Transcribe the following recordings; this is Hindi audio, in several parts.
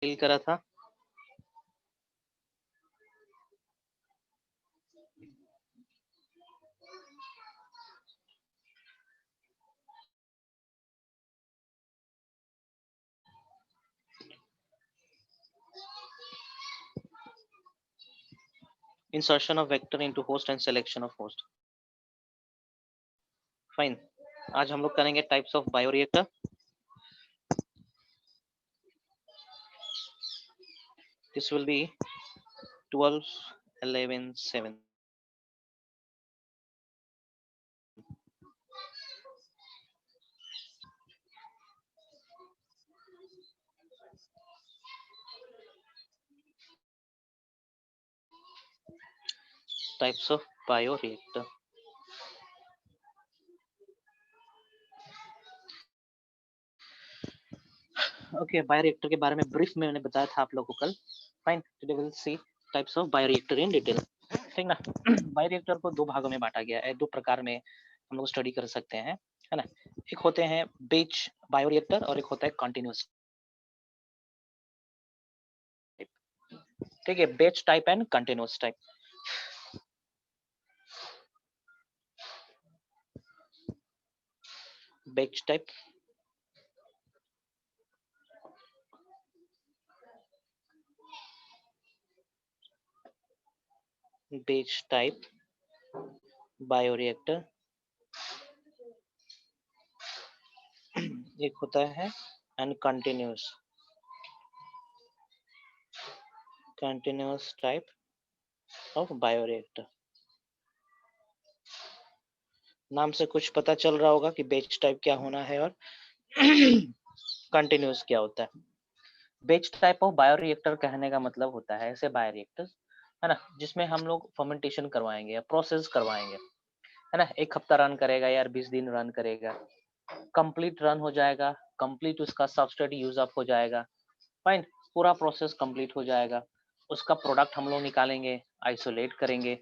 फील करा था। Insertion of vector into host and selection of host. Fine. आज हम लोग करेंगे types of bioreactor. This will be 12, 11, 7. Types of bioreactor. Okay, bioreactor के बारे में ब्रीफ में मैंने बताया था आप लोगों को कल। Fine, today will see types of bioreactor in detail. ठीक ना। बायोरिएक्टर को दो भागों में बांटा गया है, दो प्रकार में हम लोग स्टडी कर सकते हैं, है ना। एक होते हैं बैच बायोरिएक्टर और एक होता है कंटिन्यूअस टाइप। ठीक है, batch type and continuous type. Batch type, batch type bioreactor. एक होता है and continuous type of bioreactor. नाम से कुछ पता चल रहा होगा कि बैच टाइप क्या होना है और कंटिन्यूअस क्या होता है। बैच टाइप ऑफ बायोरिएक्टर कहने का मतलब होता है ऐसे बायोरिएक्टर, है ना, जिसमें हम लोग फर्मेंटेशन करवाएंगे या प्रोसेस करवाएंगे, है ना। एक हफ्ता रन करेगा या 20 दिन रन करेगा, कंप्लीट रन हो जाएगा, कंप्लीट उसका सबस्ट्रेट यूज अप हो जाएगा। फाइन, पूरा प्रोसेस कंप्लीट हो जाएगा, उसका प्रोडक्ट हम लोग निकालेंगे, आइसोलेट करेंगे।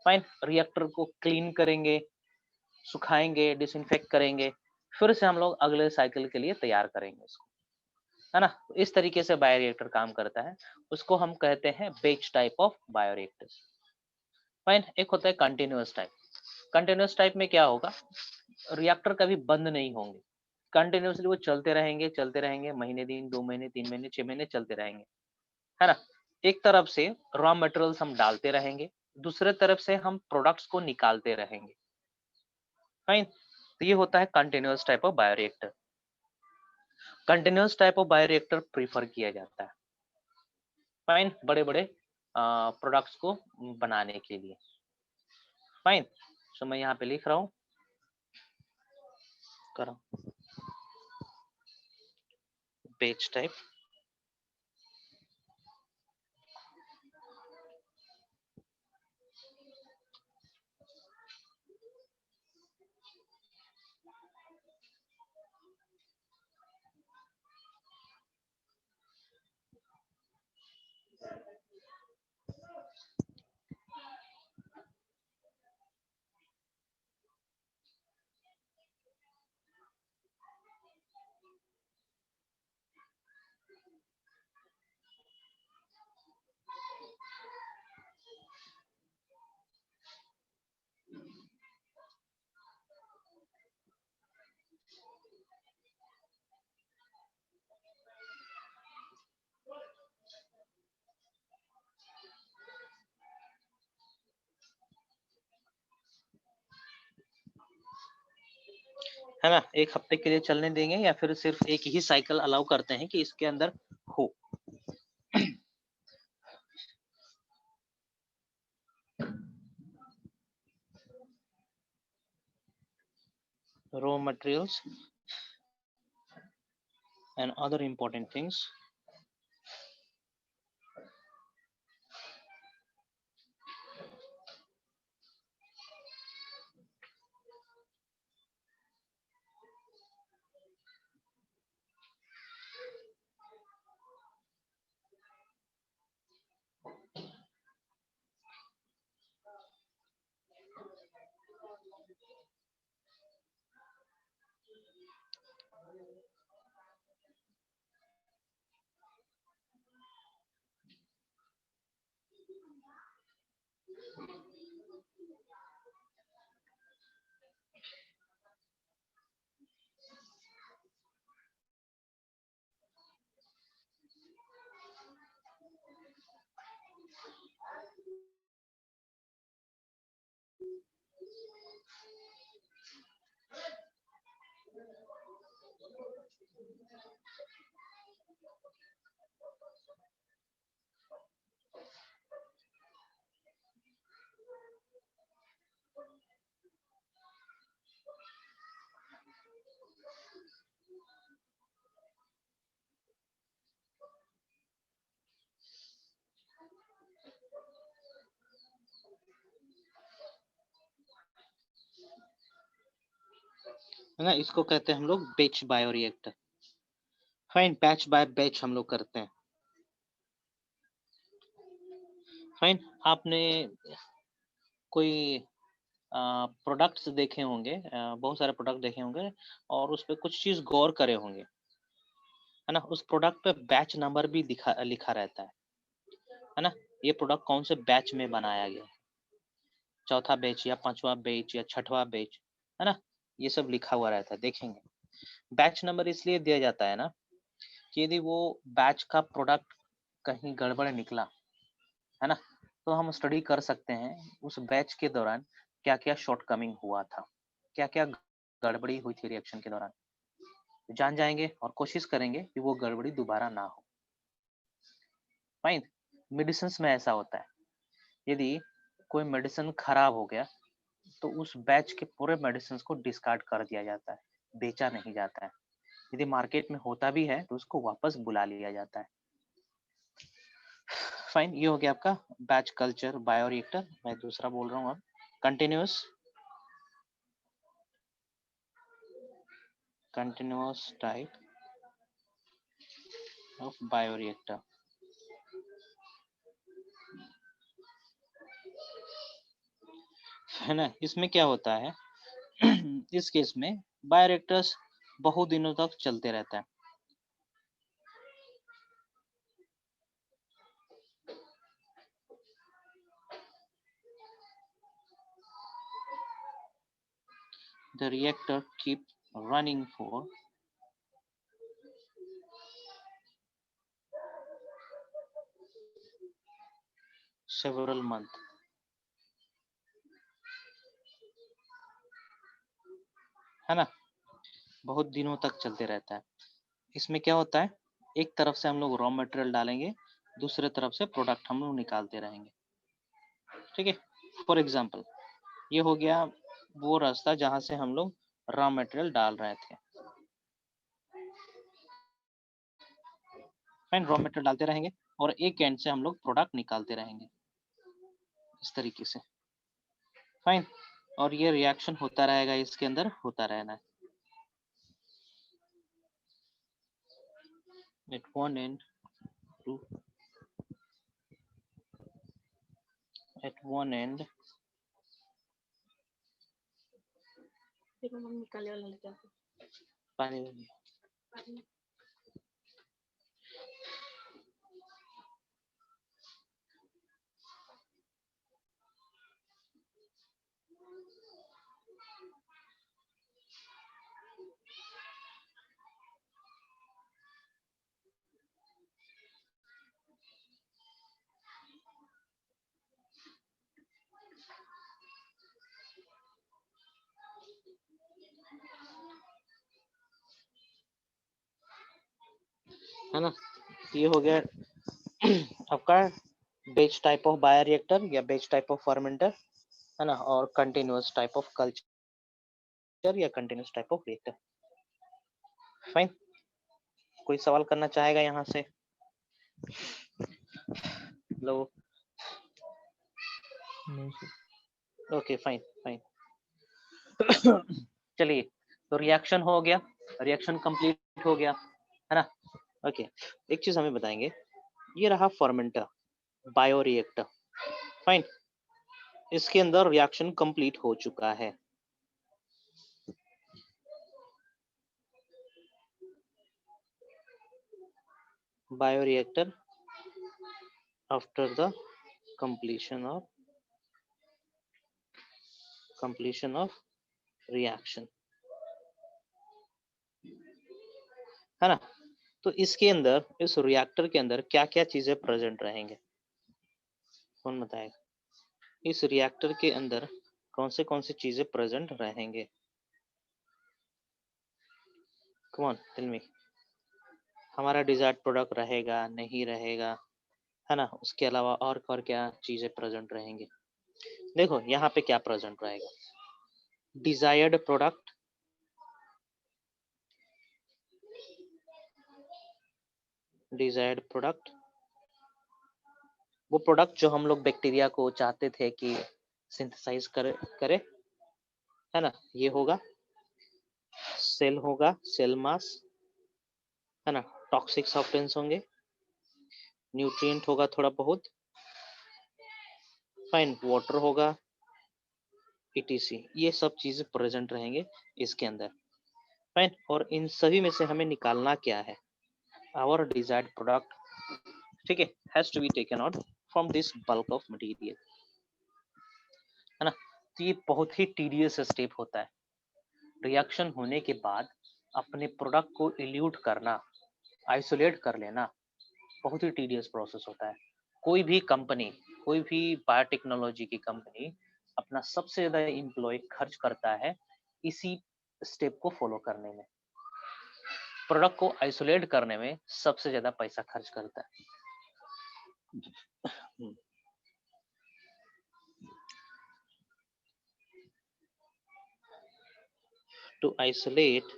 फाइन, रिएक्टर को क्लीन करेंगे, सुखाएंगे, डिसइंफेक्ट करेंगे, फिर से हम लोग अगले साइकिल के लिए तैयार करेंगे उसको, है ना। इस तरीके से बायोरिएक्टर काम करता है, उसको हम कहते हैं batch type of bioreactor. Fine, एक होता है कंटिन्यूअस टाइप। कंटिन्यूअस टाइप में क्या होगा, रिएक्टर कभी बंद नहीं होंगे, कंटिन्यूअसली वो चलते रहेंगे, महीने दिन, 2 महीने, 3 महीने, 6 महीने चलते रहेंगे, है ना। एक तरफ से रॉ मटेरियल्स हम डालते रहेंगे, दूसरे तरफ से हम प्रोडक्ट्स को निकालते रहेंगे। फाइन, तो ये होता है continuous type of bioreactor. Continuous type of bioreactor prefer किया जाता है, फाइन, बड़े बड़े प्रोडक्ट्स को बनाने के लिए। फाइन, सो मैं यहाँ पे लिख रहा हूँ, करो बैच टाइप है ना। एक हफ्ते के लिए चलने देंगे या फिर सिर्फ एक ही साइकिल अलाउ करते हैं कि इसके अंदर हो। Raw materials and other important things. है ना, इसको कहते हैं हम लोग batch bioreactor. Fine, batch by batch हम लोग करते हैं। फाइन, आपने कोई प्रोडक्ट्स देखे होंगे, बहुत सारे प्रोडक्ट देखे होंगे और उस पे कुछ चीज गौर करे होंगे, है ना। उस प्रोडक्ट पे बैच नंबर भी लिखा रहता है ना। ये प्रोडक्ट कौन से बैच में बनाया गया है, चौथा बैच या पांचवा बैच या छठवां बैच, है ना। ये सब लिखा हुआ रहता है, देखेंगे। बैच नंबर इसलिए दिया जाता है ना कि यदि वो बैच का प्रोडक्ट कहीं गड़बड़ निकला, है ना, तो हम स्टडी कर सकते हैं उस बैच के दौरान क्या क्या शॉर्टकमिंग हुआ था, क्या क्या गड़बड़ी हुई थी रिएक्शन के दौरान, जान जाएंगे और कोशिश करेंगे कि वो गड़बड़ी दोबारा ना हो। फाइन, मेडिसिन में ऐसा होता है, यदि कोई मेडिसिन खराब हो गया तो उस बैच के पूरे मेडिसिन को डिस्कार्ड कर दिया जाता है, बेचा नहीं जाता है। यदि मार्केट में होता भी है तो उसको वापस बुला लिया जाता है। फाइन, ये हो गया आपका बैच कल्चर बायोरिएक्टर। मैं दूसरा बोल रहा हूँ अब, कंटिन्यूअस टाइप ऑफ बायोरिएक्टर। है ना, इसमें क्या होता है इस केस में बायोरिएक्टर्स बहुत दिनों तक चलते रहता है। The reactor keep running for several months, है ना, बहुत दिनों तक चलते रहता है। इसमें क्या होता है, एक तरफ से हम लोग रॉ मटेरियल डालेंगे, दूसरे तरफ से प्रोडक्ट हम लोग निकालते रहेंगे, ठीक है। फॉर एग्जाम्पल, ये हो गया वो रास्ता जहां से हम लोग रॉ मटेरियल डाल रहे थे। फाइन, रॉ मटेरियल डालते रहेंगे और एक एंड से हम लोग प्रोडक्ट निकालते रहेंगे इस तरीके से। फाइन, और ये रिएक्शन होता रहेगा, इसके अंदर होता रहना है। At one end to at one end पानी है ना। ये हो गया आपका बेच टाइप ऑफ बायोरिएक्टर या बेच टाइप ऑफ फर्मेंटर, है ना, और कंटिन्यूअस टाइप ऑफ कल्चर या continuous type of reactor. Fine, कोई सवाल करना चाहेगा यहाँ से? लो, ओके, फाइन फाइन। चलिए, तो रिएक्शन हो गया, रिएक्शन कंप्लीट हो गया, है ना। ओके, एक चीज हमें बताएंगे, ये रहा फर्मेंटर बायोरिएक्टर। फाइन, इसके अंदर रिएक्शन कंप्लीट हो चुका है। Bioreactor after the completion of completion of reaction, है ना। तो इसके अंदर, इस रिएक्टर के अंदर क्या क्या चीजें प्रेजेंट रहेंगे, कौन बताएगा? इस रिएक्टर के अंदर कौन सी चीजें प्रेजेंट रहेंगे? Come on tell me. हमारा डिजायर्ड प्रोडक्ट रहेगा, नहीं रहेगा, है ना। उसके अलावा और क्या चीजें प्रेजेंट रहेंगे? देखो यहाँ पे क्या प्रेजेंट रहेगा, डिजायर्ड प्रोडक्ट, डिजायर्ड प्रोडक्ट, वो प्रोडक्ट जो हम लोग बैक्टीरिया को चाहते थे कि सिंथेसाइज करे, है ना, ये होगा। सेल होगा, सेल मास, है ना। टॉक्सिक सब्सटेंस होंगे, न्यूट्रिएंट होगा थोड़ा बहुत, फाइन, वाटर होगा, ईटीसी, ये सब चीजें प्रेजेंट रहेंगे इसके अंदर, फाइन। और इन सभी में से हमें निकालना क्या है, आवर डिजायर्ड प्रोडक्ट, ठीक है, has to be taken out from this bulk of material, है ना। तो ये बहुत ही टीडियस स्टेप होता है। रिएक्शन होने के बाद अपने प्रोडक्ट को इल्यूट करना, आइसोलेट कर लेना, बहुत ही टीडियस प्रोसेस होता है। कोई भी कंपनी, कोई भी बायोटेक्नोलॉजी की कंपनी अपना सबसे ज्यादा एम्प्लॉय खर्च करता है इसी स्टेप को फॉलो करने में, प्रोडक्ट को आइसोलेट करने में सबसे ज्यादा पैसा खर्च करता है। To isolate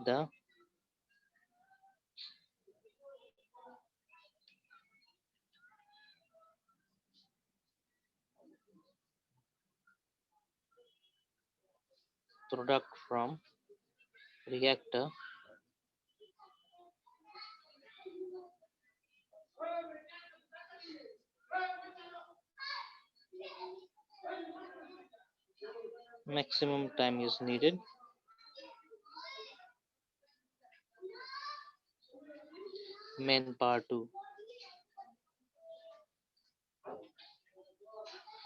the product from reactor, maximum time is needed, main power to,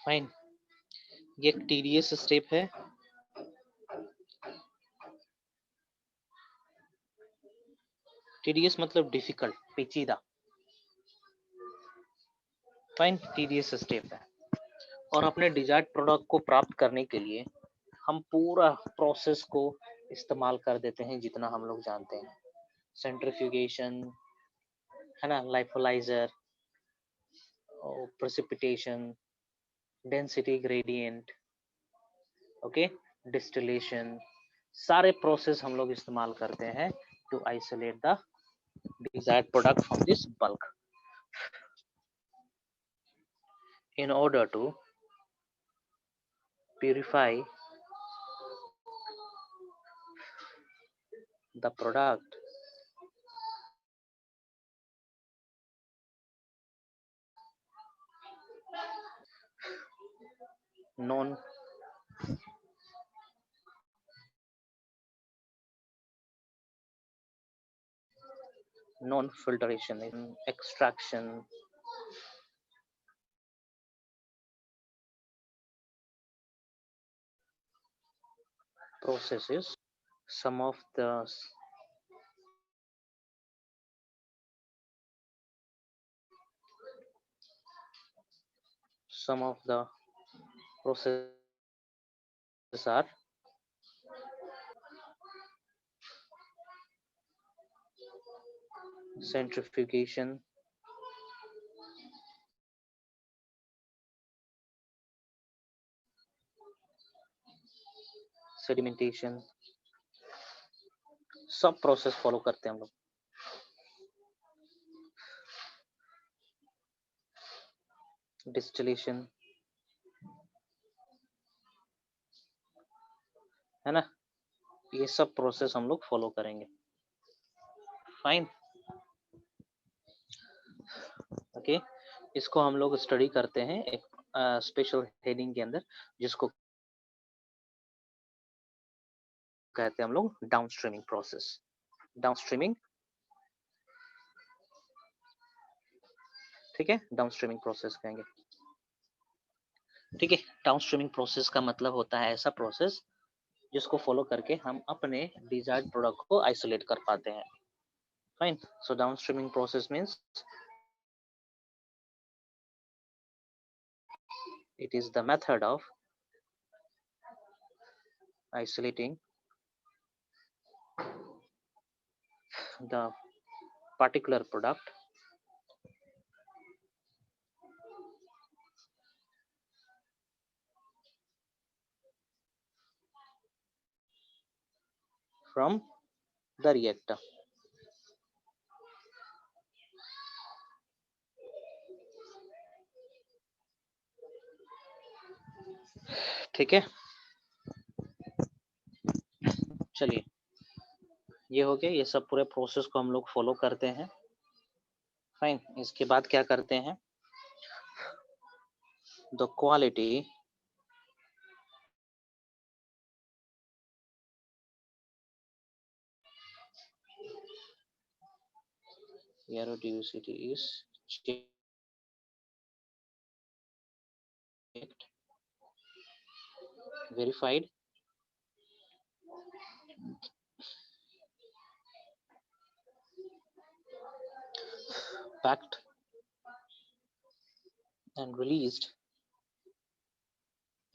fine. ये एक टीडीएस स्टेप है, टीडीएस मतलब डिफिकल्ट, पेचीदा, फाइन, टीडीएस स्टेप है। और अपने डिजायर्ड प्रोडक्ट को प्राप्त करने के लिए हम पूरा प्रोसेस को इस्तेमाल कर देते हैं जितना हम लोग जानते हैं, सेंट्रीफ्यूगेशन, है ना, lyophilizer, precipitation, density gradient, okay, distillation, सारे प्रोसेस हम लोग इस्तेमाल करते हैं to isolate the desired product from this bulk, in order to purify the product non filtration in extraction, processes, some of the processes are centrifugation, sedimentation, सब प्रोसेस फॉलो करते हैं हम लोग, डिस्टिलेशन, है ना, ये सब प्रोसेस हम लोग फॉलो करेंगे, फाइन, ओके। इसको हम लोग स्टडी करते हैं एक स्पेशल हेडिंग के अंदर, जिसको कहते हैं हम लोग डाउनस्ट्रीमिंग प्रोसेस, डाउनस्ट्रीमिंग ठीक है, डाउनस्ट्रीमिंग प्रोसेस कहेंगे। ठीक है, डाउनस्ट्रीमिंग प्रोसेस का मतलब होता है ऐसा प्रोसेस जिसको फॉलो करके हम अपने डिजायर्ड प्रोडक्ट को आइसोलेट कर पाते हैं। Fine, so downstreaming process means it is the method of isolating the particular product from the reactor। ठीक है, चलिए ये हो गया, ये सब पूरे प्रोसेस को हम लोग फॉलो करते हैं। फाइन, इसके बाद क्या करते हैं, the quality aerodivity is checked, verified, packed and released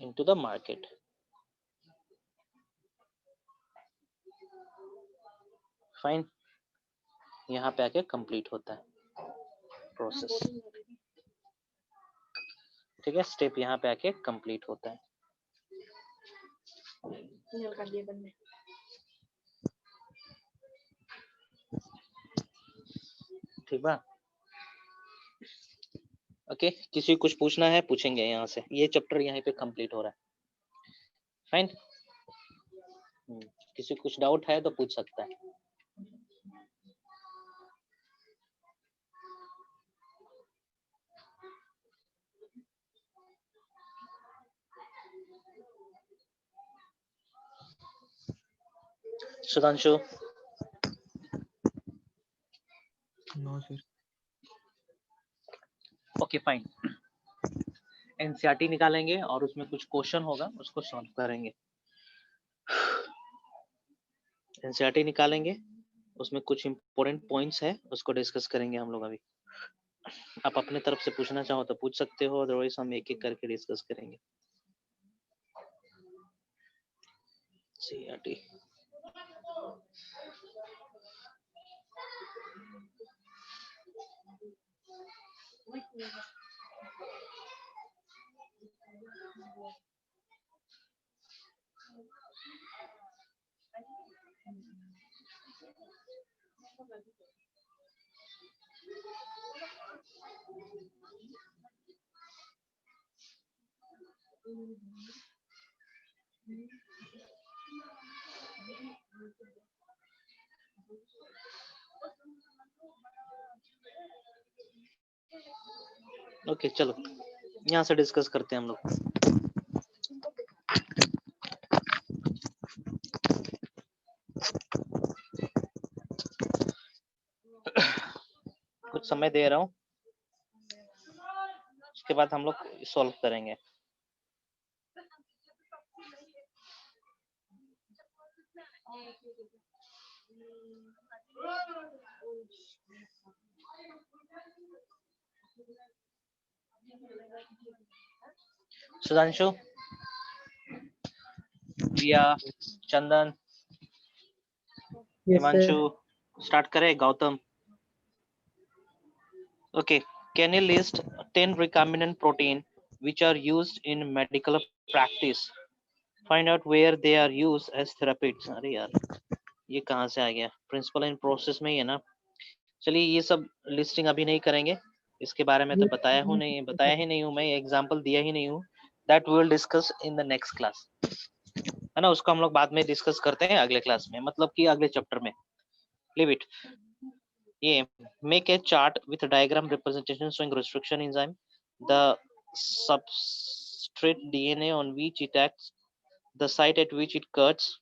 into the market। Fine, यहाँ पे आके कंप्लीट होता है प्रोसेस। ठीक है, स्टेप यहाँ पे आके कंप्लीट होता है। ठीक बा, ओके, किसी कुछ पूछना है पूछेंगे यहाँ से, ये चैप्टर यहाँ पे कंप्लीट हो रहा है। फाइन, किसी कुछ डाउट है तो पूछ सकता है। Sudhanshu? No sir. Okay fine, NCERT निकालेंगे और उसमें कुछ क्वेश्चन होगा उसको सॉल्व करेंगे। एनसीईआरटी निकालेंगे, उसमें कुछ इंपॉर्टेंट पॉइंट्स है उसको डिस्कस करेंगे हम लोग अभी। आप अपने तरफ से पूछना चाहो तो पूछ सकते हो, अदरवाइज हम एक एक करके डिस्कस करेंगे। एनसीईआरटी ओके, चलो यहाँ से डिस्कस करते हैं हम लोग। कुछ समय दे रहा हूँ, उसके बाद हम लोग सॉल्व करेंगे। सुधांशु, प्रिया, चंदन, हिमांशु, स्टार्ट करें? Gautam? Okay, can you list 10 recombinant protein which are used in medical practice? Find out where they are used as therapies। अरे यार, ये कहाँ से आ गया? प्रिंसिपल एंड प्रोसेस में ही है ना। चलिए ये सब लिस्टिंग अभी नहीं करेंगे, इसके बारे में तो बताया ही नहीं हूँ मैं, एग्जांपल दिया ही नहीं हूँ। That we will discuss in the next class, है ना। उसको हम लोग बाद में डिस्कस करते हैं अगले क्लास में, मतलब कि अगले चैप्टर में। Leave it. ये make a chart with diagram representation showing restriction enzyme, the substrate DNA on which it acts, the site at which it cuts,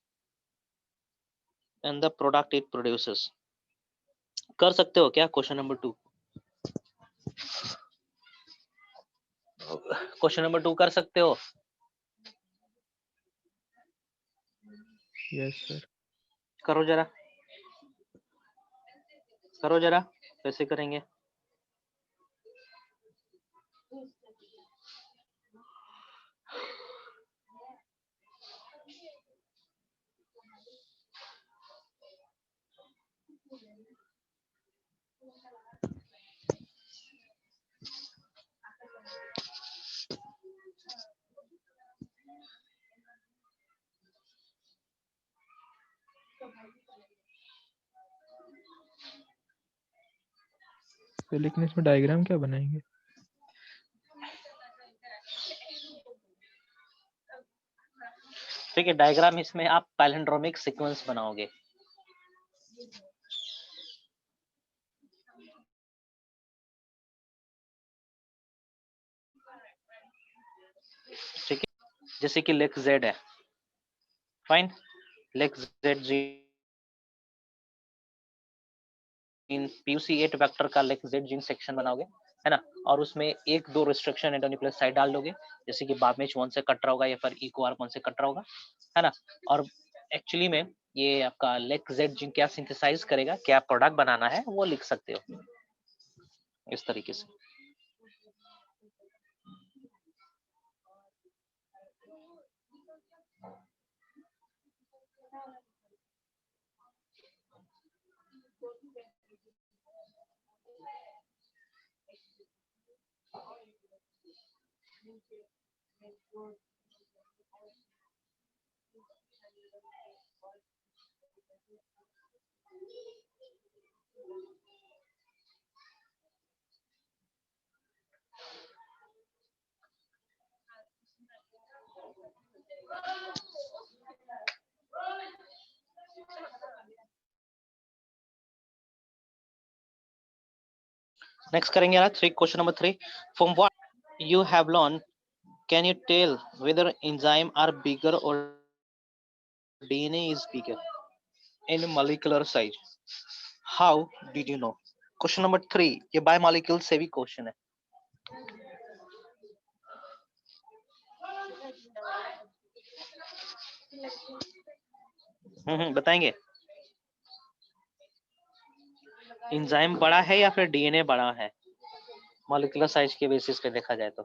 and the product it produces। कर सकते हो क्या क्वेश्चन नंबर 2? क्वेश्चन नंबर 2 कर सकते हो? Yes sir. करो जरा, करो जरा, कैसे करेंगे? तो लेकिन इसमें डायग्राम क्या बनाएंगे? ठीक है, डायग्राम इसमें आप पैलिंड्रोमिक सीक्वेंस बनाओगे। ठीक है, जैसे कि लेग जेड है, fine, leg Z gene PUC 8 vector का लेग जेड जीन सेक्शन बनाओगे, है ना, और उसमें एक दो रिस्ट्रिक्शन एंडोन्यूक्लियोसाइड डाल दोगे, जैसे कि बाबमेच 1 से कट रहा होगा या फिर EcoArc 1 से कट रहा होगा, है ना, और एक्चुअली में ये आपका लेग जेड जीन क्या सिंथेसाइज करेगा, क्या प्रोडक्ट बनाना है, वो लिख सकते हो इस तरीके से। नेक्स्ट करेंगे यार, question number 3, from what you have learn can you tell whether enzyme are bigger or DNA is bigger in molecular size? How did you know? Question number 3, ये बायोमोलिक्यूल से भी क्वेश्चन है। बताएंगे एंजाइम बड़ा है या फिर DNA बड़ा है मॉलिक्यूलर साइज के बेसिस पे देखा जाए तो?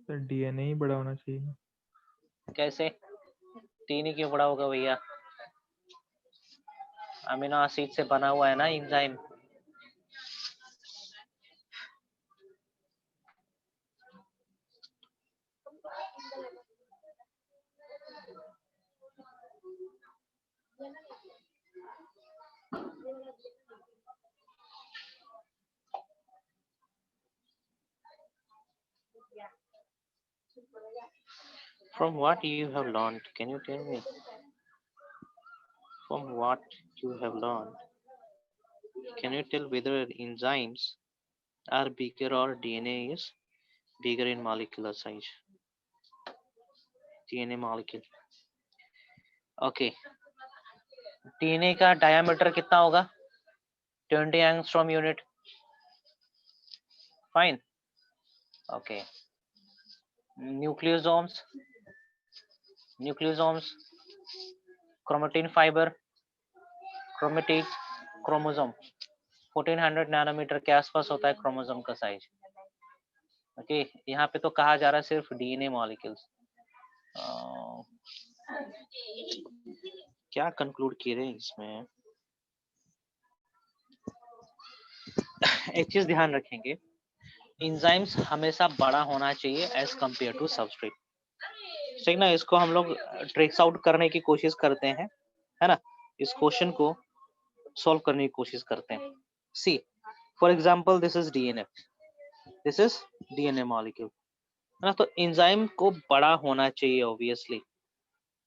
सर DNA ही बड़ा होना चाहिए। कैसे? DNA क्यों बड़ा होगा भैया? अमीनो एसिड से बना हुआ है ना enzyme. From what you have learned, can you tell me? From what you have learned, can you tell whether enzymes are bigger or DNA is bigger in molecular size? DNA molecule. Okay. DNA का diameter कितना होगा? 20 angstrom unit. Fine. Okay. Nucleosomes. Nucleosomes. Chromatin fiber. Chromatids. Chromosome. 1400 nanometre के आसपास होता है क्रोमोसोम का साइज। ओके, यहाँ पे तो कहा जा रहा है सिर्फ DNA मॉलिक्यूल्स। क्या कंक्लूड किए रहे इसमें? एक चीज ध्यान रखेंगे, एंजाइम्स हमेशा बड़ा होना चाहिए एज कंपेयर टू सबस्ट्रेट। ठीक ना, इसको हम लोग ट्रेस आउट करने की कोशिश करते हैं, है ना, इस क्वेश्चन को सॉल्व करने की कोशिश करते हैं। See for example this is DNA, this is DNA molecule, है ना, तो एंजाइम को बड़ा होना चाहिए, ऑब्वियसली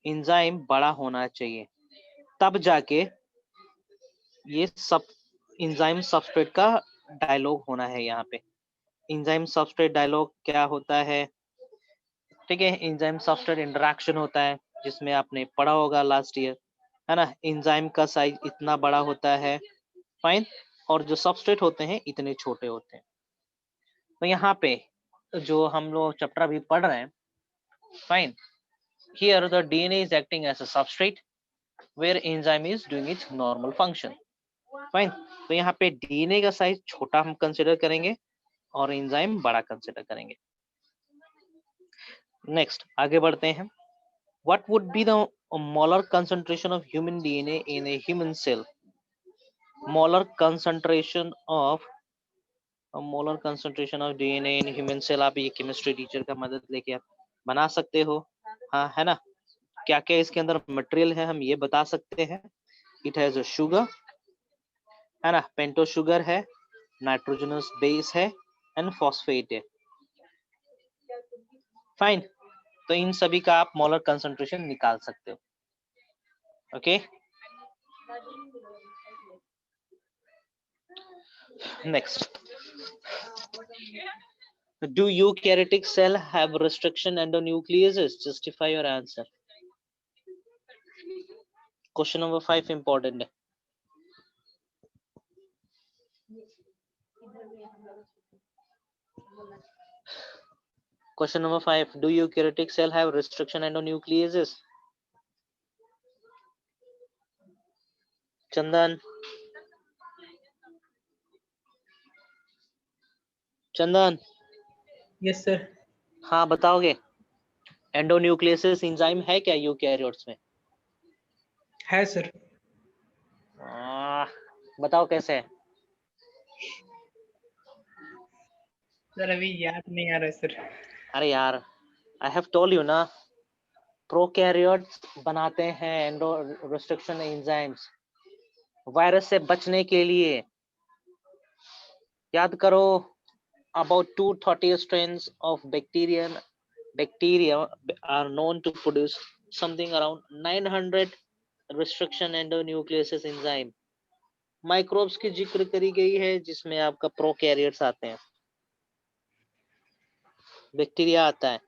एंजाइम बड़ा होना चाहिए, तब जाके ये सब एंजाइम सबस्ट्रेट का डायलॉग होना है। यहाँ पे एंजाइम सबस्ट्रेट डायलॉग क्या होता है? ठीक है, एंजाइम सबस्ट्रेट इंटरेक्शन होता है, जिसमें आपने पढ़ा होगा लास्ट ईयर, है ना, एंजाइम का साइज इतना बड़ा होता है, फाइन, और जो सबस्ट्रेट होते हैं इतने छोटे होते हैं। तो यहाँ पे जो हम लोग चैप्टर अभी पढ़ रहे हैं, fine, here the DNA is acting as a substrate where enzyme is doing its normal function, fine. तो यहाँ पे डीएनए का साइज छोटा हम कंसिडर करेंगे और एंजाइम बड़ा कंसिडर करेंगे। नेक्स्ट आगे बढ़ते हैं। What would be the molar concentration of human DNA in a human cell? Molar concentration of DNA in human cell, आप ये केमिस्ट्री टीचर का मदद लेके आप बना सकते हो, हाँ है ना। क्या क्या इसके अंदर मटेरियल है हम ये बता सकते हैं। इट हैज शुगर, है ना, पेंटो शुगर है, नाइट्रोजनस बेस है एंड फॉस्फेट है, फाइन। तो इन सभी का आप मोलर कंसंट्रेशन निकाल सकते हो, okay. Next, do eukaryotic cell have restriction endonucleases? Justify your answer. Question number 5 important है। Question number 5, do eukaryotic cell have restriction endonucleases? Chandan, Chandan, yes sir. हाँ बताओगे, एंडोन्यूक्लियस एंजाइम है क्या यूकैरियोट्स में? है सर। बताओ कैसे है? सर अभी याद नहीं आ रहा सर। अरे यार, आई हैव टोल्ड यू ना, प्रोकैरियोट्स बनाते हैं एंडो रिस्ट्रिक्शन एंजाइम्स वायरस से बचने के लिए। याद करो, about 230 strains of bacteria are known to produce something around 900 restriction endonucleases enzyme। Microbes की जिक्र करी गई है जिसमें आपका प्रोकैरियोट्स आते हैं, बैक्टीरिया आता है,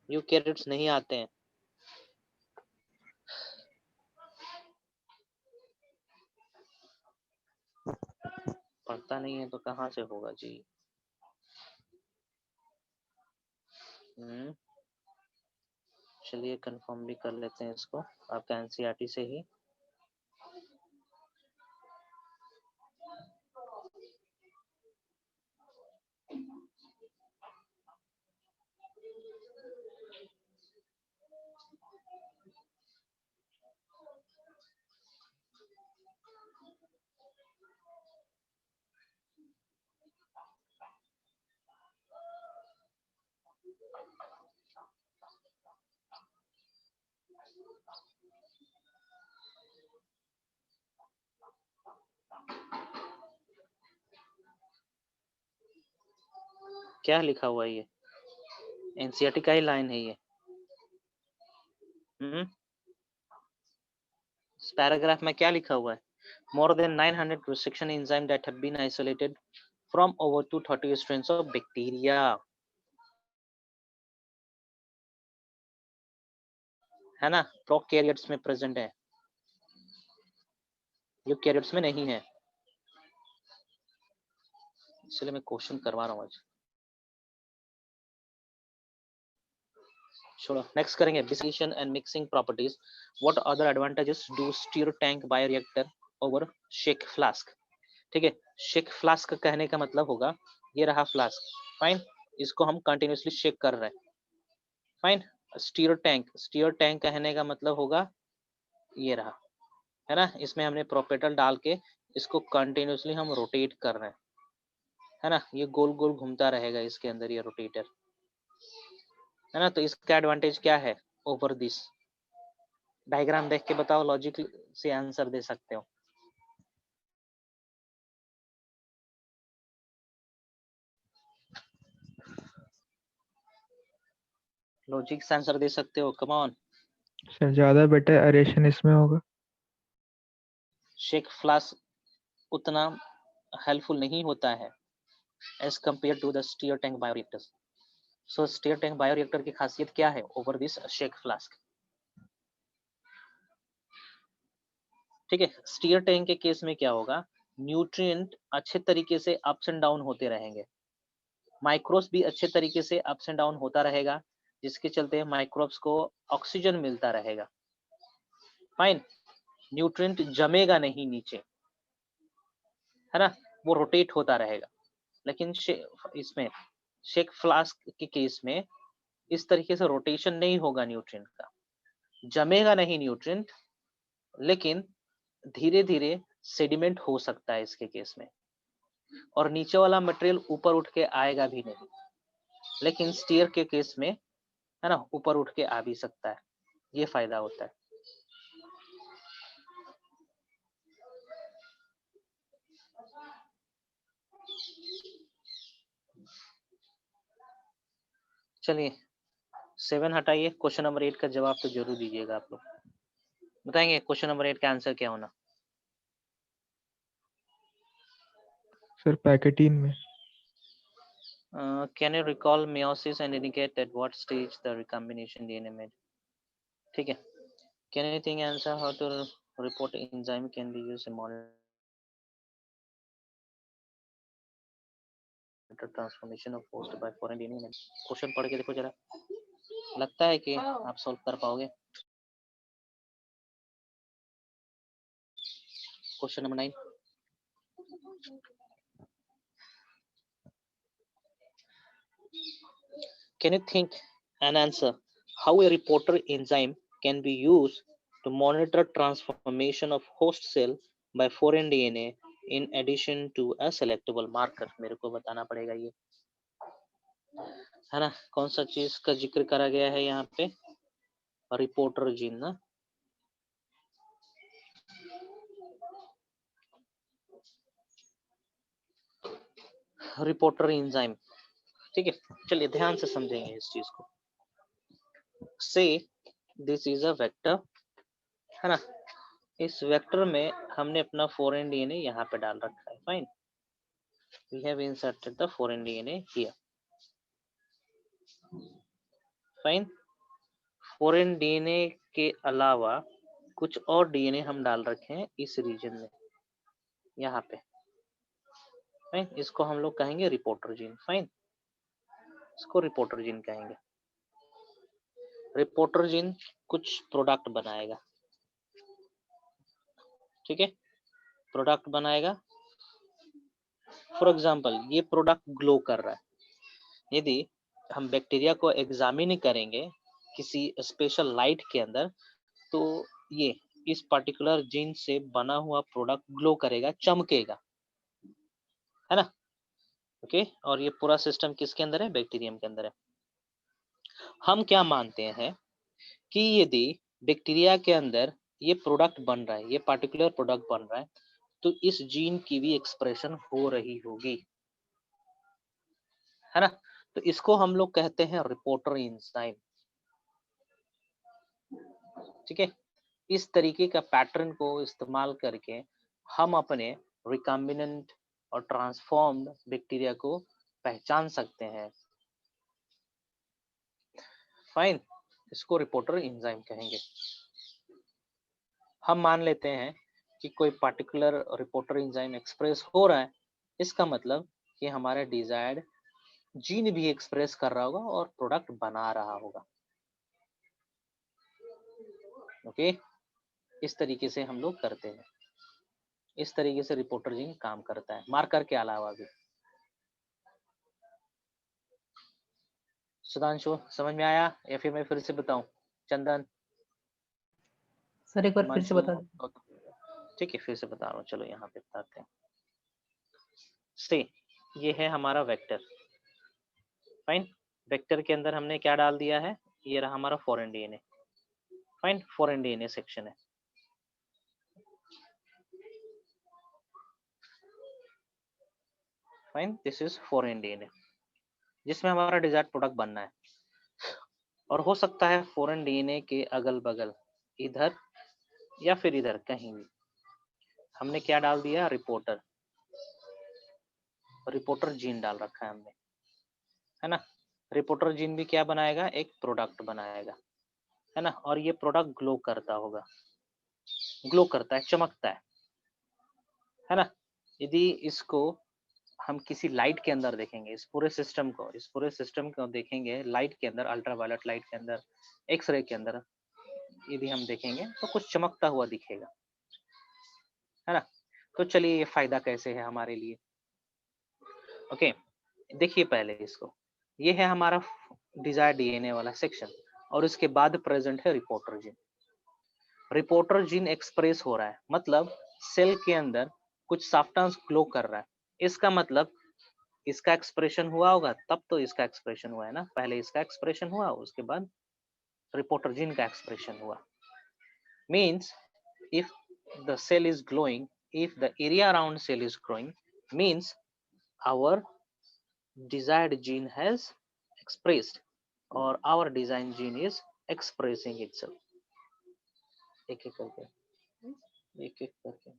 यूकैरियोट्स नहीं आते हैं। पढ़ता नहीं है तो कहाँ से होगा जी। चलिए कंफर्म भी कर लेते हैं इसको आपका एनसीईआरटी से ही। क्या लिखा हुआ है ये? एनसीईआरटी का ही लाइन है ये। इस पैराग्राफ में क्या लिखा हुआ है? More than 900 restriction enzymes that have been isolated from over 230 strains of bacteria, है ना, प्रोकैरियोट्स में प्रेजेंट है, यूकैरियोट्स में नहीं है, इसलिए मैं क्वेश्चन करवा रहा हूँ आज। चलो नेक्स्ट करेंगे, distillation and mixing properties. What other advantages do stir tank bioreactor over shake flask? ठीक है, शेक फ्लास्क कहने का मतलब होगा, ये रहा फ्लास्क, फाइन, इसको हम कंटिन्यूअसली शेक कर रहे हैं, फाइन। स्टीयर टैंक कहने का मतलब होगा ये रहा, है ना, इसमें हमने प्रोपेटल डाल के इसको कंटिन्यूअसली हम रोटेट कर रहे हैं, है ना, ये गोल गोल घूमता रहेगा इसके अंदर ये रोटेटर, है ना। तो इसका एडवांटेज क्या है ओवर दिस? डायग्राम देख के बताओ, लॉजिक से आंसर दे सकते हो। लॉजिक से आंसर दे सकते हो, कम ऑन। सर ज्यादा बेटर एरेशन इसमें होगा। शेक फ्लास्क उतना हेल्पफुल नहीं होता है as compared to the stir tank bioreactors. So stir tank bioreactor की खासियत क्या है ओवर दिस शेक फ्लास्क? ठीक है। स्टीयर टैंक के केस में क्या होगा, न्यूट्रिएंट अच्छे तरीके से अप्स एंड डाउन होते रहेंगे, माइक्रोब्स भी अच्छे तरीके से अप्स एंड डाउन होता रहेगा, जिसके चलते माइक्रोब्स को ऑक्सीजन मिलता रहेगा। फाइन, न्यूट्रिएंट जमेगा नहीं नीचे, है ना, वो रोटेट होता रहेगा। लेकिन इसमें शेक फ्लास्क के केस में इस तरीके से रोटेशन नहीं होगा न्यूट्रिएंट का, जमेगा नहीं न्यूट्रिएंट, लेकिन धीरे धीरे सेडिमेंट हो सकता है इसके केस में, और नीचे वाला मटेरियल ऊपर उठ के आएगा भी नहीं। लेकिन स्टीयर के केस में, है ना, ऊपर उठ के आ भी सकता है, ये फायदा होता है। चलिए 7 हटाइए, क्वेश्चन नंबर 8 का जवाब तो जरूर दीजिएगा आप लोग। बताएंगे क्वेश्चन नंबर 8 का आंसर क्या होना? सर पैकेटीन में। Can you recall meiosis and indicate at what stage the recombination DNA made? ठीक है। Can anything answer how to report enzyme can be used in monitor transformation of host by foreign DNA? Question पढ़ के देखो जरा, लगता है कि आप सॉल्व कर पाओगे। Question number 9, can you think and answer how a reporter enzyme can be used to monitor transformation of host cell by foreign DNA in addition to a selectable marker? मेरे को बताना पड़ेगा ये, है ना। कौन सा चीज का जिक्र करा गया है यहाँ पे? रिपोर्टर जीन ना। रिपोर्टर एंजाइम, ठीक है। चलिए ध्यान से समझेंगे इस चीज को। से दिस इज अ वेक्टर, है ना। इस वेक्टर में हमने अपना फॉरेन डीएनए यहाँ पे डाल रखा है। Fine, we have inserted the foreign DNA here. Fine, foreign DNA के अलावा कुछ और डीएनए हम डाल रखे हैं इस रीजन में, यहाँ पे। फाइन, इसको हम लोग कहेंगे रिपोर्टर जीन। फाइन, इसको रिपोर्टर जीन कहेंगे। रिपोर्टर जीन कुछ प्रोडक्ट बनाएगा, ठीक है, प्रोडक्ट बनाएगा। फॉर एग्जांपल ये प्रोडक्ट ग्लो कर रहा है। यदि हम बैक्टीरिया को एग्जामिन करेंगे किसी स्पेशल लाइट के अंदर, तो ये इस पर्टिकुलर जीन से बना हुआ प्रोडक्ट ग्लो करेगा, चमकेगा, है ना। ओके, और ये पूरा सिस्टम किसके अंदर है? बैक्टीरियम के अंदर है। हम क्या मानते हैं कि यदि बैक्टीरिया के अंदर ये प्रोडक्ट बन रहा है, ये पर्टिकुलर प्रोडक्ट बन रहा है, तो इस जीन की भी एक्सप्रेशन हो रही होगी, है ना। तो इसको हम लोग कहते हैं रिपोर्टर एंजाइम, ठीक है। इस तरीके का पैटर्न को इस्तेमाल करके हम अपने रिकॉम्बिनेंट और ट्रांसफॉर्म्ड बैक्टीरिया को पहचान सकते हैं। फाइन, इसको रिपोर्टर एंजाइम कहेंगे। हम मान लेते हैं कि कोई पर्टिकुलर रिपोर्टर एंजाइम एक्सप्रेस हो रहा है, इसका मतलब कि हमारा डिजायर्ड जीन भी एक्सप्रेस कर रहा होगा और प्रोडक्ट बना रहा होगा। ओके, इस तरीके से हम लोग करते हैं। इस तरीके से रिपोर्टर जीन काम करता है, मार्कर के अलावा भी। सुधांशु, समझ में आया या फिर मैं फिर से बताऊं? चंदन, सर एक बार फिर से बता दो। ठीक है, फिर से बता रहा हूँ। चलो यहाँ पे बताते हैं। से ये है हमारा वेक्टर। फाइन, वेक्टर के अंदर हमने क्या डाल दिया है? ये रहा हमारा foreign DNA. Fine, foreign DNA section है। Fine, this is foreign DNA, जिसमें हमारा डिजायर्ड प्रोडक्ट बनना है। और हो सकता है फॉरेन डीएनए के अगल बगल, इधर या फिर इधर कहीं भी, हमने क्या डाल दिया? रिपोर्टर, रिपोर्टर जीन डाल रखा है हमने, है ना। रिपोर्टर जीन भी क्या बनाएगा? एक प्रोडक्ट बनाएगा, है ना। और ये प्रोडक्ट ग्लो करता होगा, ग्लो करता है, चमकता है ना। यदि इसको हम किसी लाइट के अंदर देखेंगे, इस पूरे सिस्टम को देखेंगे लाइट के अंदर, अल्ट्रावायलेट लाइट के अंदर, एक्स रे के अंदर यदि हम देखेंगे तो कुछ चमकता हुआ दिखेगा, है ना। तो चलिए ये फायदा कैसे है हमारे लिए। ओके, देखिए पहले इसको, ये है हमारा डिजायर डीएनए वाला सेक्शन, और उसके बाद प्रेजेंट है reporter gene. Reporter gene express हो रहा है, मतलब सेल के अंदर कुछ सब्सटेंस ग्लो कर रहा है, इसका मतलब इसका एक्सप्रेशन हुआ होगा, तब तो इसका एक्सप्रेशन हुआ है ना। पहले इसका एक्सप्रेशन हुआ, उसके बाद रिपोर्टर जीन का एक्सप्रेशन हुआ। Means if the cell is glowing, if the area around cell is growing, means our desired gene has expressed, or our design gene is expressing itself। एक एक करके, एक एक करके।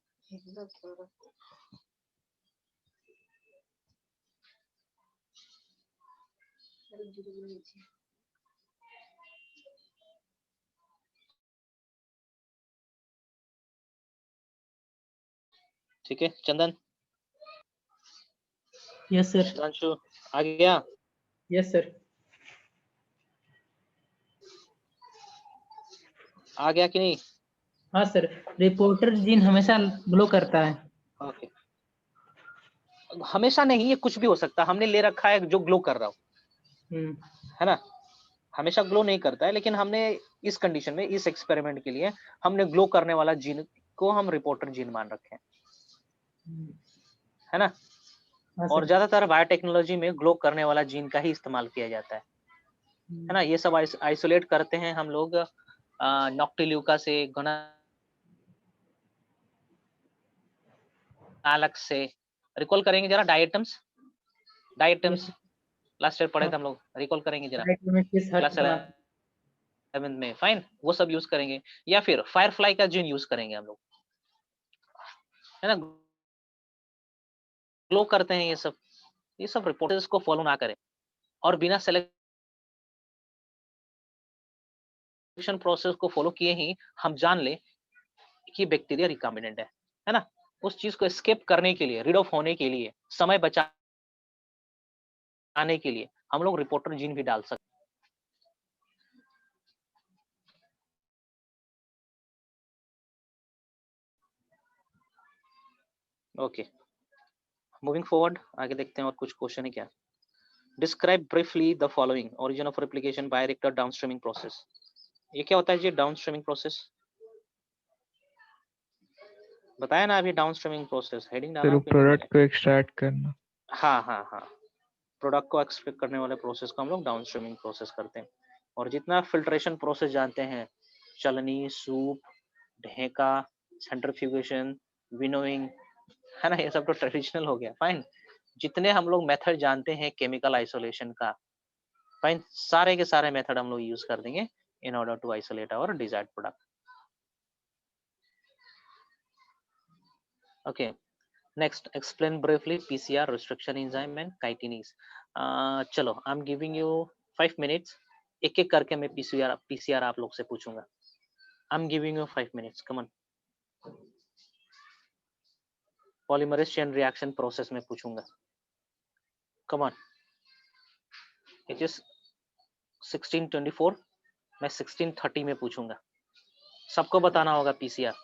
ठीक है चंदन, यस सर। सुधांशु आ गया? Yes sir. आ गया कि नहीं? हाँ सर, रिपोर्टर जीन हमेशा ग्लो करता है। ओके, हमेशा नहीं, ये कुछ भी हो सकता है, हमने ले रखा है जो ग्लो कर रहा हो, है ना। हमेशा ग्लो नहीं करता है, लेकिन हमने इस कंडीशन में, इस एक्सपेरिमेंट के लिए हमने ग्लो करने वाला जीन को हम रिपोर्टर जीन मान रखे हैं, है ना। हाँ और सर। ज्यादातर बायोटेक्नोलॉजी में ग्लो करने वाला जीन का ही इस्तेमाल किया जाता है ना। ये सब आइसोलेट करते हैं हम लोग नॉक्टिल्यूका से, गोनालक से। रिकॉल करेंगे जरा डायटम्स लास्ट ईयर पढ़े थे हम लोग, रिकॉल करेंगे जरा क्लास 11 में। फाइन, वो सब यूज करेंगे, या फिर फायरफ्लाई का जीन यूज करेंगे हम लोग, है ना। ग्लो करते हैं ये सब रिपोर्टर्स को फॉलो ना करें, और बिना सिलेक्शन प्रोसेस को फॉलो किए ही हम जान ले कि बैक्टीरिया रिकॉम्बिनेंट है ना। उस चीज को एस्केप करने के लिए, रीड ऑफ होने के लिए, समय बचाने के लिए हम लोग रिपोर्टर जीन भी डाल सकते हैं। ओके, मूविंग फॉरवर्ड, आगे देखते हैं और कुछ क्वेश्चन है क्या। Describe briefly the following origin of replication bioreactor downstreaming process. ये क्या होता है जी डाउनस्ट्रीमिंग प्रोसेस? बताया ना अभी, डाउनस्ट्रीमिंग प्रोसेस हेडिंग डाला सिर्फ कि नहीं प्रोडक्ट डाला? को एक्सट्रैक्ट करना। हाँ हाँ हाँ, प्रोडक्ट को एक्सट्रैक्ट करने वाले प्रोसेस को हम लोग डाउनस्ट्रीमिंग प्रोसेस करते हैं। और जितना फिल्ट्रेशन प्रोसेस जानते हैं, चलनी, सूप, ढेका, सेंट्रीफ्यूगेशन, विनोइंग, है ना, ये सब तो ट्रेडिशनल हो गया। फाइन, जितने हम लोग मेथड जानते हैं केमिकल आइसोलेशन का, फाइन, सारे के सारे मेथड हम लोग यूज कर देंगे in order to isolate our desired product. Okay, next, explain briefly PCR, restriction enzyme and chitinase. चलो, I am giving you 5 minutes, एक एक करके मैं पीसीआर आप लोग से पूछूंगा। I am giving you 5 minutes, come on. Polymerase chain reaction process में पूछूंगा, कम ऑन। इट इज 1624, मैं 1630 में पूछूंगा। सबको बताना होगा पीसीआर।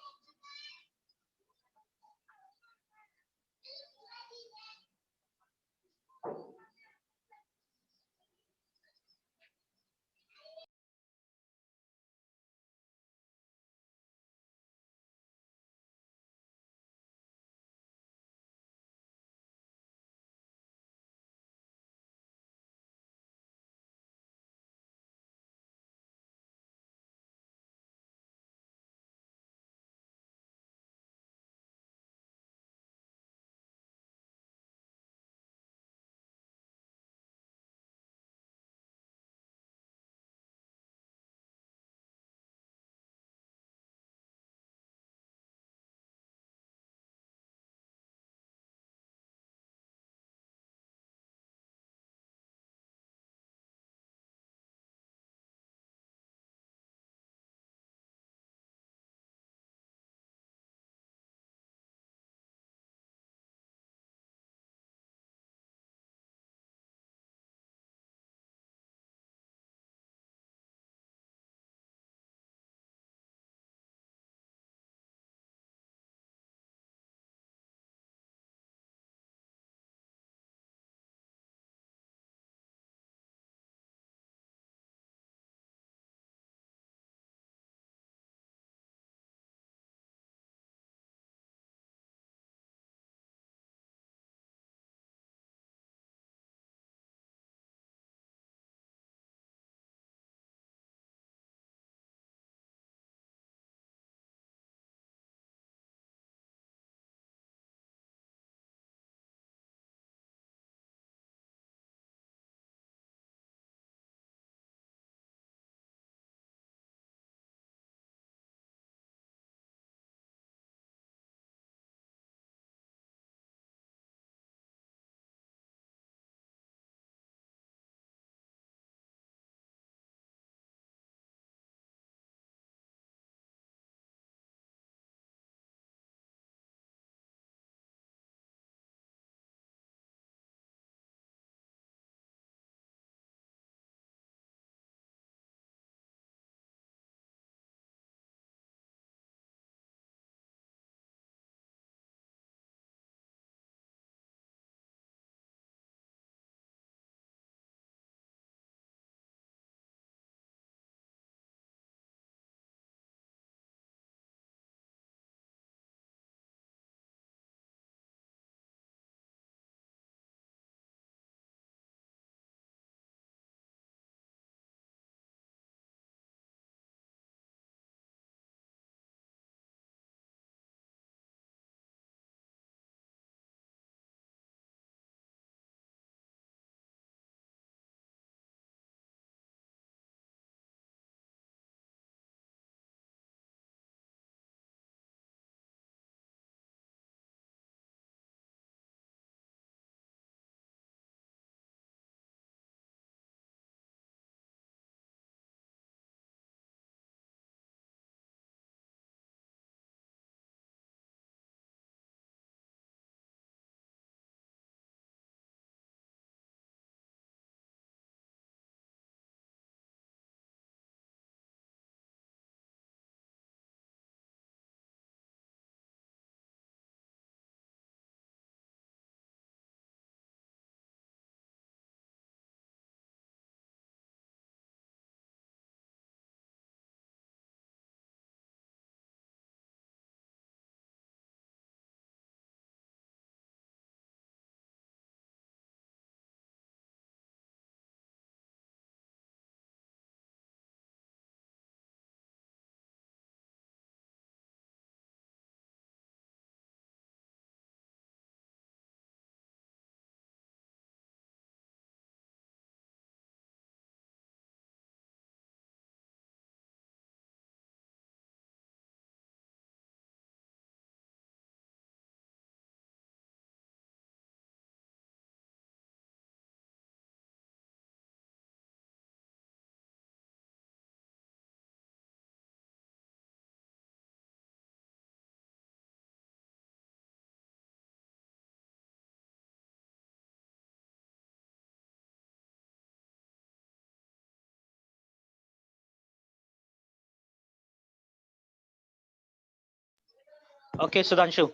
ओके सुधांशु,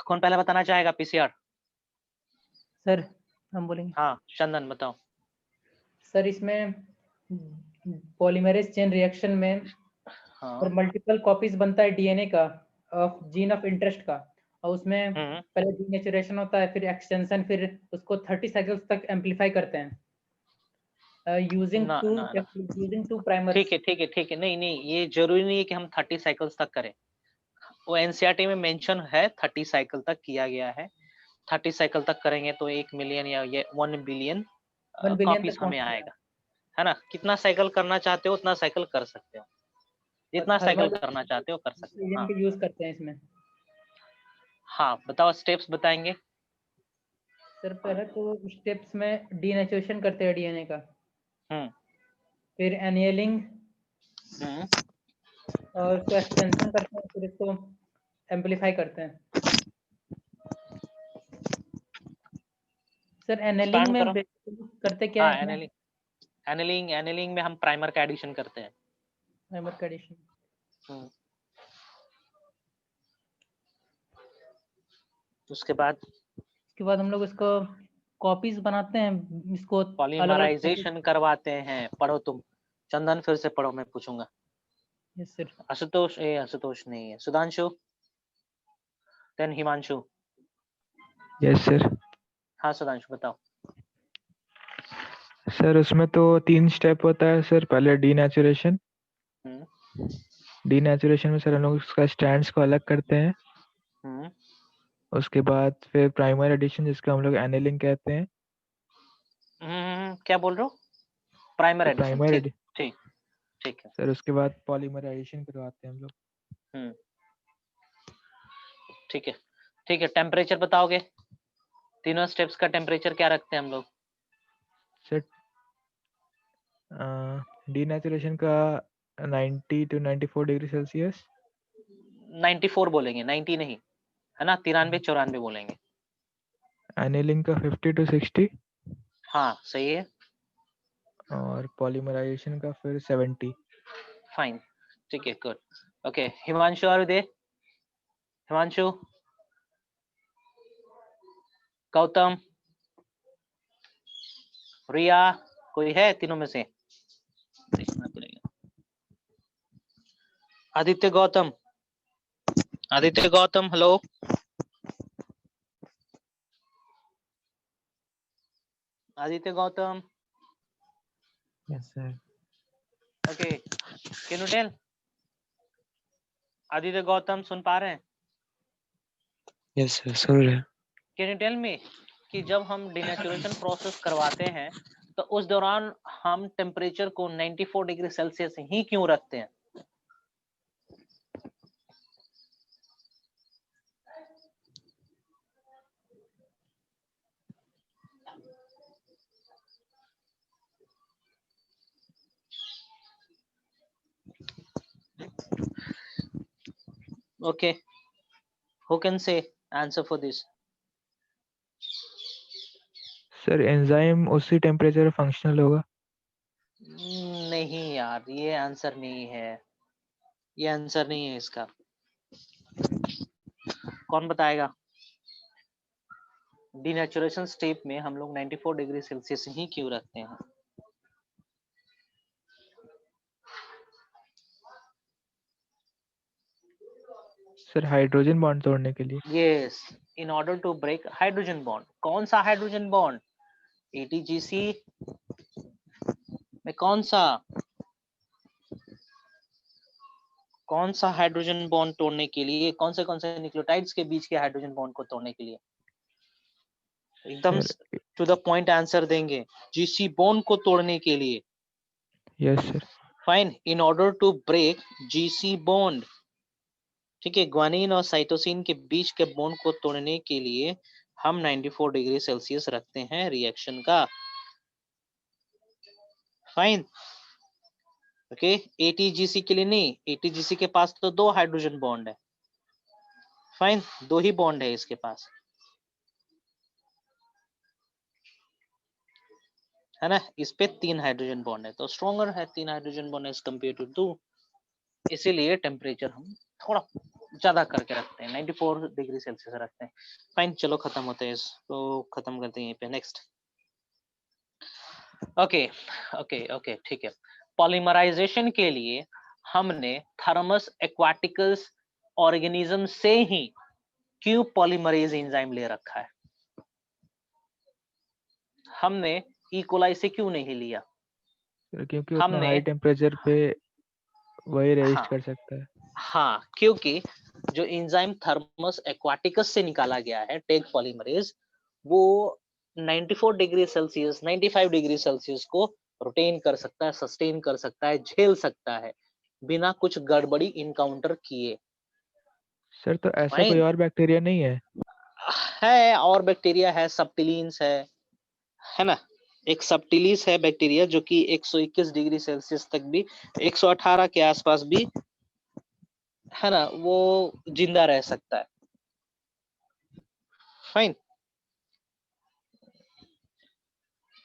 कौन पहले बताना चाहेगा? पीसीआर। सर हम बोलेंगे। हाँ चंदन बताओ। सर इसमें पॉलीमरेज चेन रिएक्शन में हाँ मल्टीपल कॉपीज बनता है डीएनए का ऑफ जीन ऑफ इंटरेस्ट का, और उसमें हम्म, पहले डीनेचुरेशन होता है, फिर एक्सटेंशन, फिर उसको 30 साइकिल्स तक एम्पलीफाई करते हैं यूजिंग ना टू ना ना यूजिंग टू प्राइमर्स। ठीक है ठीक है ठीक है, नहीं नहीं ये जरूरी नहीं है कि हम 30 साइकिल्स तक करें। वो एनसीईआरटी में मेंशन है 30 साइकिल तक किया गया है। 30 साइकिल तक करेंगे तो 1 मिलियन या ये 1 बिलियन 1 बिलियन कॉपीज तक हमें पहुंचता आएगा, है ना? कितना साइकिल करना चाहते हो उतना साइकिल कर सकते हो, है। जितना साइकिल थर्मल करना चाहते हो कर सकते हो। हाँ के यूज करते हैं इसमें। हाँ बताओ, स्टेप्स बताएंगे। सर पहले तो स्टेप्स में डीनेचुरेशन करते हैं डीएनए का, हम्म फिर एनियलिंग हम्म और उसको एक्सटेंशन करते हैं, फिर इसको एम्पलीफाई करते हैं। सर एनियलिंग स्टार्ट में करो। basically करते क्या हाँ है इसमें? एनिलिंग में हम प्राइमर का एडिशन करते हैं। प्राइमर का एडिशन। हम्म, उसके बाद उसके बाद हम लोग इसको कॉपीज बनाते हैं, इसको अलग अलग। पॉलीमराइजेशन करवाते हैं। पढ़ो तुम। चंदन फिर से पढ़ो, मैं पूछूंगा। Yes sir. आशुतोष नहीं है, Sudhanshu then Himanshu. Yes sir. हाँ सुधांशु बताओ। सर उसमें तो 3 स्टेप होता है सर। पहले डीनेचुरेशन। हम्म डीनेचुरेशन में सर हम लोग उसका स्ट्रैंड्स को अलग करते हैं। हम्म उसके बाद फिर प्राइमर एडिशन, जिसको हम लोग एनिलिंग कहते हैं। क्या बोल रहे हो? प्राइमर तो एडिशन, प्राइमर ठीक ठीक ठीक है। सर उसके बाद पॉलीमराइजेशन करवाते हैं हम लोग। हम्म ठीक है ठीक है। टेम्परेचर बताओगे? तीनों स्टेप्स का टेम्परेचर क्या रखते हैं हम लोग? सर डीनेचुरेशन का 90 to 94 डिग्री सेल्सियस। 94 बोलेंगे, 90 नहीं, है ना? 93-94 बोलेंगे। एनिलिंग का 50 to 60। हाँ सही है। और पॉलीमराइजेशन का फिर 70। फाइन, ठीक है, good. Okay Himanshu are they. Himanshu, Gautam, Riya, कोई है तीनों में से? देखना पड़ेगा। Aditya Gautam, Aditya Gautam, hello. Aditya Gautam, yes sir. Okay can you tell? Aditya Gautam सुन पा रहे हैं? यस सर सुन रहे हैं। कैन यू टेल मी कि जब हम डिनेचुरेशन प्रोसेस करवाते हैं तो उस दौरान हम टेम्परेचर को 94 डिग्री सेल्सियस ही क्यों रखते हैं? Okay, who can say answer for this? Sir enzyme उसी टेम्परेचर फंक्शनल होगा। नहीं यार, ये आंसर नहीं है, ये आंसर नहीं है इसका। कौन बताएगा? डिनेचुरेशन स्टेप में हम लोग 94 डिग्री सेल्सियस ही क्यों रखते हैं? सर हाइड्रोजन बॉन्ड तोड़ने के लिए। Yes, in order to break hydrogen bond. कौन सा हाइड्रोजन बॉन्ड? एटीजीसी में कौन सा हाइड्रोजन बॉन्ड तोड़ने के लिए? कौन से न्यूक्लियोटाइड्स के बीच के हाइड्रोजन बॉन्ड को तोड़ने के लिए? एकदम sir to the point answer देंगे। जीसी बॉन्ड को तोड़ने के लिए। Yes sir. Fine, in order to break GC bond, ठीक है, ग्वानिन और साइटोसिन के बीच के बॉन्ड को तोड़ने के लिए हम 94 डिग्री सेल्सियस रखते हैं रिएक्शन का। Fine, okay. एटीजीसी के लिए नहीं, एटीजीसी के पास तो 2 हाइड्रोजन बॉन्ड है। फाइन, 2 ही बॉन्ड है इसके पास, है ना? इस पे 3 हाइड्रोजन बॉन्ड है, तो स्ट्रॉन्गर है 3 hydrogen bond as compared to 2। इसीलिए टेम्परेचर हम थोड़ा ज्यादा करके रखते हैं, 94 डिग्री सेल्सियस रखते हैं। फाइन, चलो खत्म होते हैं इसको, खत्म करते हैं यहीं पे। नेक्स्ट, ओके ओके ओके, ठीक है। पॉलीमराइजेशन के लिए हमने थर्मस एक्वाटिकस ऑर्गेनिज्म से ही क्यों पॉलीमरेज एंजाइम ले रखा है? हमने इकोलाई से क्यों नहीं लिया? सर क्योंकि उतना हमने हाई टेम्परेचर पे वही रेजिस्ट हाँ कर सकता है। हाँ, क्योंकि जो एंजाइम थर्मस एक्वाटिकस से निकाला गया है, टेक पॉलीमरेज, वो 94 डिग्री सेल्सियस 95 डिग्री सेल्सियस को रोटेन कर सकता है, सस्टेन कर सकता है, झेल सकता है बिना कुछ गड़बड़ी इनकाउंटर किए। सर तो ऐसा कोई फाइन और बैक्टीरिया नहीं है? है, और बैक्टीरिया है, सब्टिलीन्स है ना। एक सब्टिलिस है बैक्टीरिया जो कि 121 डिग्री सेल्सियस तक भी, 118 के आसपास भी, है ना, वो जिंदा रह सकता है। फाइन,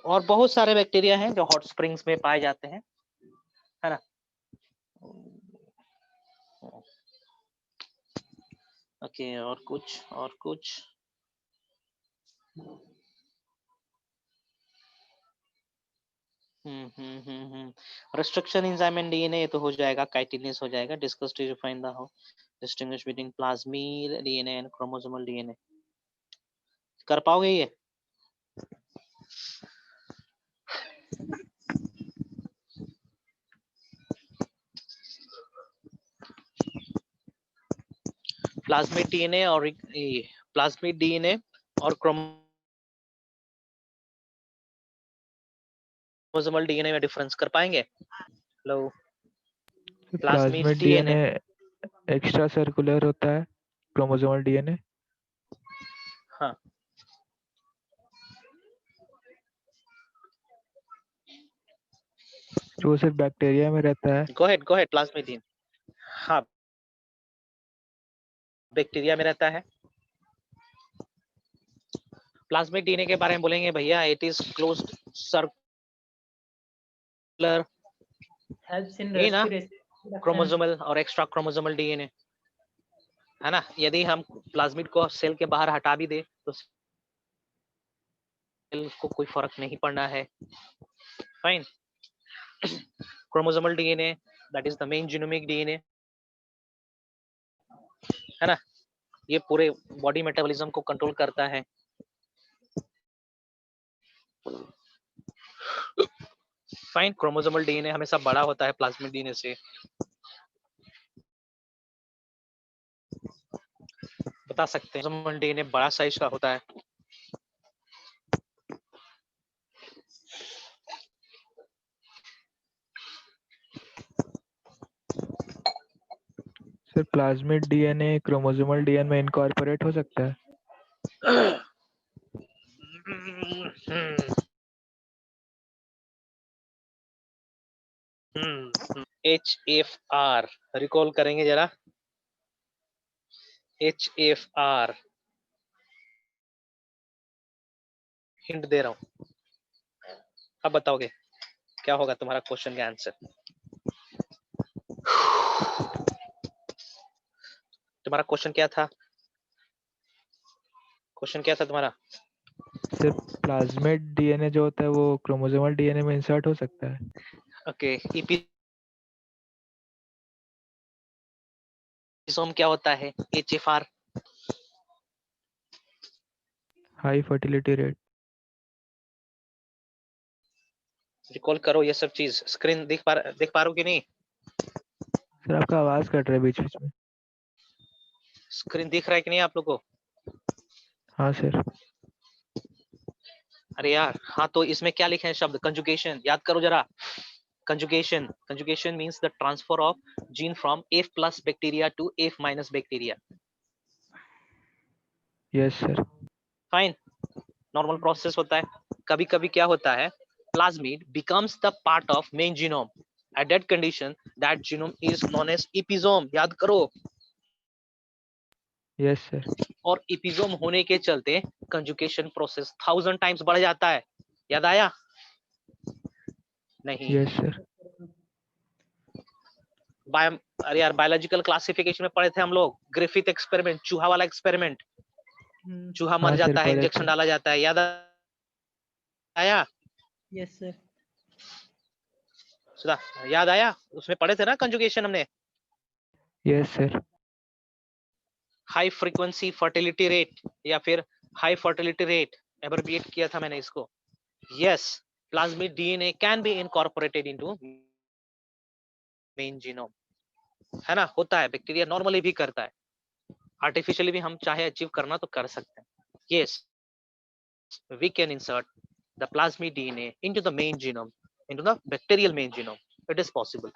और बहुत सारे बैक्टीरिया हैं जो हॉट स्प्रिंग्स में पाए जाते हैं, है ना। ओके, और कुछ रिस्ट्रिक्शन एंजाइम एंड डीएनए तो हो जाएगा, काइटिनेस हो जाएगा। Discuss to find the how distinguish between plasmid DNA and chromosomal DNA. कर पाओगे ये? प्लाज्मिड डीएनए और प्लाज्मिड डीएनए और क्रोमोसोमल डीएनए में डिफरेंस कर पाएंगे? लो, plasmid plasmid DNA DNA extra circular होता है, क्रोमोसोमल डीएनए हाँ, जो सिर्फ बैक्टीरिया में रहता है। गो अहेड प्लाज्मिड डीएनए हाँ, बैक्टीरिया में रहता है। प्लाज्मिड डीएनए के बारे में बोलेंगे भैया, it is closed circular, helps in ये ना, रेस्पिरेशन। क्रोमोसोमल और एक्स्ट्रा क्रोमोसोमल डीएनए, है ना। यदि हम प्लाज्मिड को सेल के बाहर हटा भी दे तो सेल को कोई फर्क नहीं पड़ना है। Fine, chromosomal DNA that is the main genomic DNA, है ना। ये पूरे बॉडी मेटाबॉलिज्म को कंट्रोल करता है। फाइन, क्रोमोसोमल डीएनए हमेशा बड़ा होता है प्लाज्मिड डीएनए से। बता सकते हैं क्रोमोसोमल डीएनए बड़ा साइज का होता है। Sir plasmid DNA chromosomal DNA में इनकॉर्पोरेट हो सकता है? HFR रिकॉल करेंगे जरा, HFR हिंट दे रहा हूं, अब बताओगे क्या होगा तुम्हारा क्वेश्चन का आंसर? तुम्हारा क्वेश्चन क्या था? क्वेश्चन क्या था तुम्हारा? सिर्फ प्लाज्मिड डीएनए जो होता है वो क्रोमोसोमल डीएनए में इंसर्ट हो सकता है? ओके, एपिसोम क्या होता है? HFR high fertility rate. Recall करो ये सब चीज। स्क्रीन देख पा रहे हो कि नहीं? सर आपका आवाज कट रहा है बीच बीच में। स्क्रीन दिख रहा है कि नहीं आप लोगों को? हाँ सर। अरे यार, हाँ तो इसमें क्या लिखे हैं शब्द? कंजुगेशन, याद करो जरा। Conjugation means the transfer of gene from F plus bacteria to F minus bacteria. Yes sir. Fine, normal process होता है। कभी कभी क्या होता है, plasmid becomes the part of main genome, at that condition that genome is known as episome. याद करो। Yes sir. और एपिसोम होने के चलते कंजुगेशन प्रोसेस 1000 टाइम्स बढ़ जाता है। याद आया? नहीं। Yes sir. अरे यार बायोलॉजिकल क्लासिफिकेशन में पढ़े थे हम लोग, ग्रिफिथ एक्सपेरिमेंट, चूहा वाला एक्सपेरिमेंट, चूहा मर हाँ सर, जाता है, पढ़े इंजेक्शन थे। डाला जाता है, याद आया? Yes sir. सुधा याद आया? उसमें पढ़े थे ना कंजुगेशन हमने, yes sir. High frequency fertility rate या फिर हाई फर्टिलिटी रेट, एब्रिविएट किया था मैंने इसको। Yes, plasmid DNA can be incorporated into main genome, है ना, होता है, बैक्टीरिया नॉर्मली भी करता है, आर्टिफिशियली भी हम चाहे अचीव करना तो कर सकते हैं। Yes, we can insert the plasmid DNA into the main genome, into the bacterial main genome. It is possible.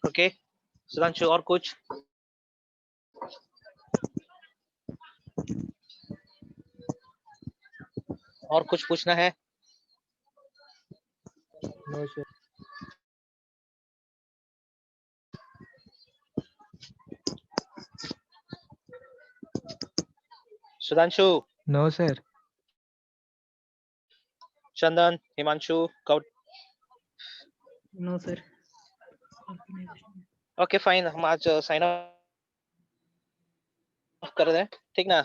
Okay, Sudhanshu और कुछ? और कुछ पूछना है? No sir. Sudhanshu, no sir. Chandan, Himanshu, कौट? No sir. ओके फाइन, हम आज साइन ऑफ कर रहे हैं, ठीक ना?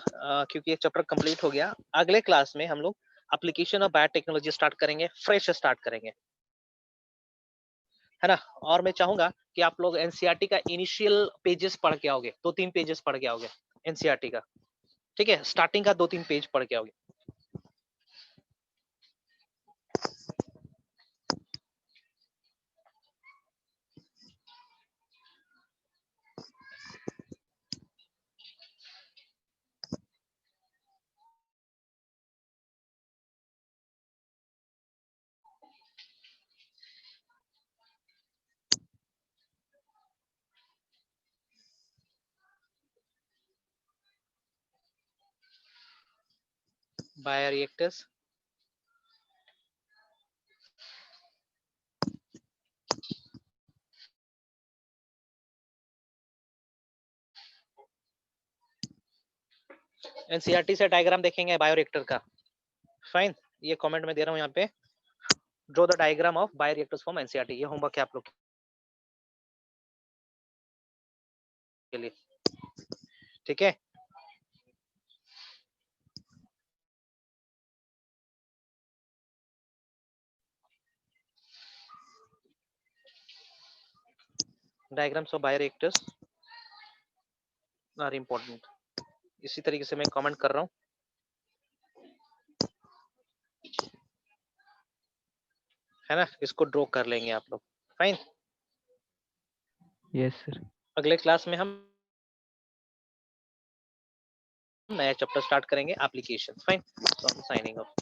क्योंकि ये चैप्टर कंप्लीट हो गया। अगले क्लास में हम लोग एप्लीकेशन ऑफ बायोटेक्नोलॉजी स्टार्ट करेंगे, फ्रेश स्टार्ट करेंगे, है ना? और मैं चाहूंगा कि आप लोग एनसीईआरटी का इनिशियल पेजेस पढ़ के आओगे, 2-3 पेजेस पढ़ के आओगे एनसीईआरटी का, ठीक है? स्टार्टिंग का 2-3 पेज पढ़ के आओगे। बायोरिएक्टर्स, एनसीईआरटी से डायग्राम देखेंगे बायोरिएक्टर का। फाइन, ये कमेंट में दे रहा हूं यहाँ पे, draw the diagram of bioreactors from NCERT. ये होमवर्क है आप लोग के लिए, ठीक है? Diagrams of bioreactors are important. इसी तरीके से मैं कमेंट कर रहा हूँ, है ना? इसको ड्रॉ कर लेंगे आप लोग। Fine, yes sir. अगले क्लास में हम नया चैप्टर स्टार्ट करेंगे, एप्लीकेशन। फाइन, तो हम साइनिंग ऑफ।